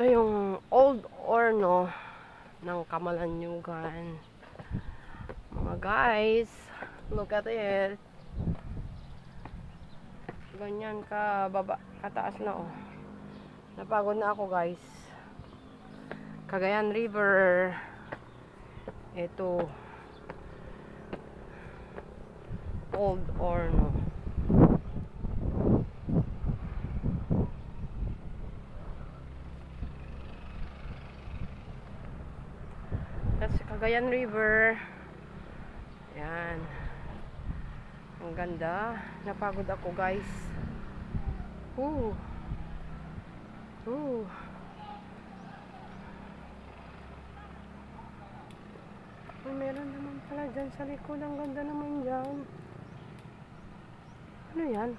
Ito yung Old Orno ng Camalaniugan. Mga guys, look at it. Ganyan ka baba, kataas na oh. Napagod na ako guys. Cagayan River. Ito. Old Orno. That's Cagayan River. Yan. Ang ganda. Napagod ako guys. Ooh. Ooh. Ay, meron naman pala dyan sa likod. Ang ganda naman dyan. Ano yan?